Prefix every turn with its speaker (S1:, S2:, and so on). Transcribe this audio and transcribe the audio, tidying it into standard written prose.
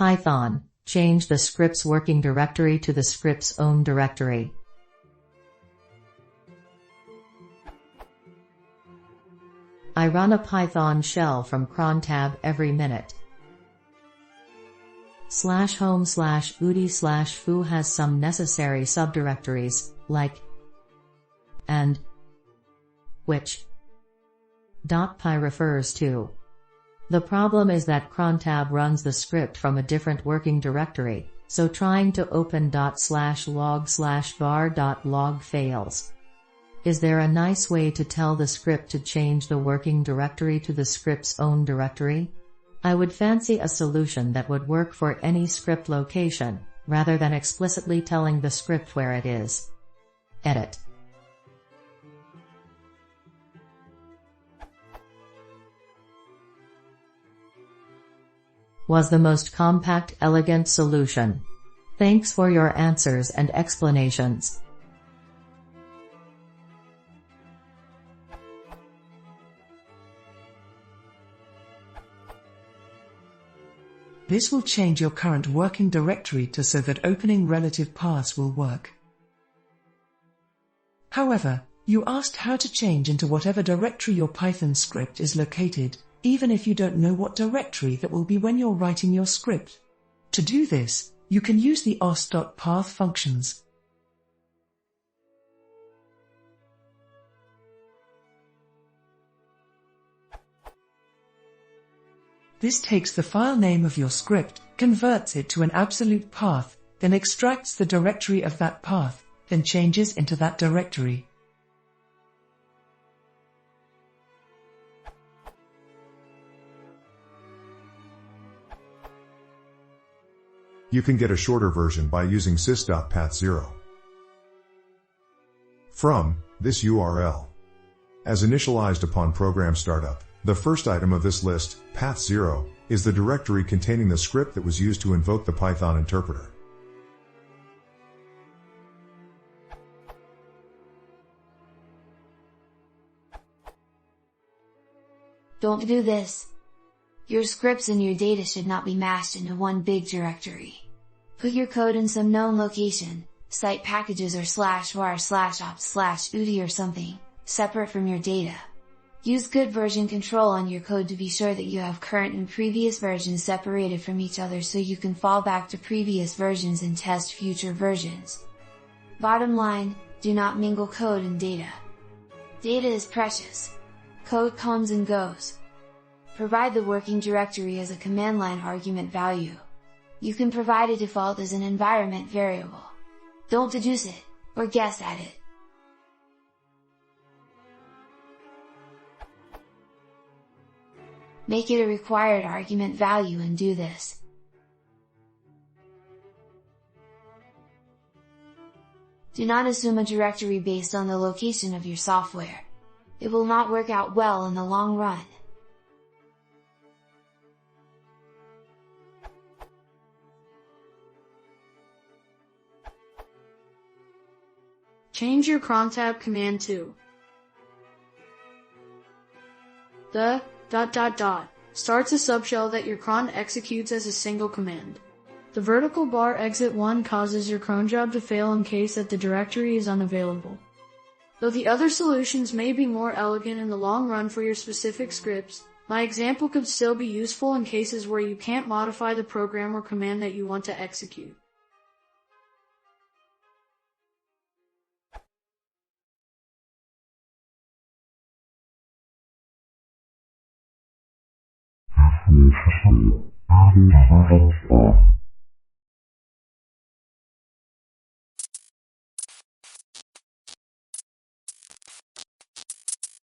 S1: Python, change the script's working directory to the script's own directory. I run a Python shell from cron tab every minute. /home/udi/foo has some necessary subdirectories, like and which .py refers to. The problem is that cron tab runs the script from a different working directory, so trying to open ./log/var.log fails. Is there a nice way to tell the script to change the working directory to the script's own directory? I would fancy a solution that would work for any script location, rather than explicitly telling the script where it is. Edit. Was the most compact, elegant solution. Thanks for your answers and explanations.
S2: This will change your current working directory so that opening relative paths will work. However, you asked how to change into whatever directory your Python script is located, even if you don't know what directory that will be when you're writing your script. To do this, you can use the os.path functions. This takes the file name of your script, converts it to an absolute path, then extracts the directory of that path, then changes into that directory.
S3: You can get a shorter version by using sys.path0 from this URL. As initialized upon program startup, the first item of this list, path0, is the directory containing the script that was used to invoke the Python interpreter.
S4: Don't do this. Your scripts and your data should not be mashed into one big directory. Put your code in some known location, cite packages or /var/opt/udi or something, separate from your data. Use good version control on your code to be sure that you have current and previous versions separated from each other so you can fall back to previous versions and test future versions. Bottom line, do not mingle code and data. Data is precious. Code comes and goes. Provide the working directory as a command line argument value. You can provide a default as an environment variable. Don't deduce it, or guess at it. Make it a required argument value and do this. Do not assume a directory based on the location of your software. It will not work out well in the long run.
S5: Change your cron tab command to the ... starts a subshell that your cron executes as a single command. The vertical bar exit 1 causes your cron job to fail in case that the directory is unavailable. Though the other solutions may be more elegant in the long run for your specific scripts, my example could still be useful in cases where you can't modify the program or command that you want to execute.
S6: Necessary added versions of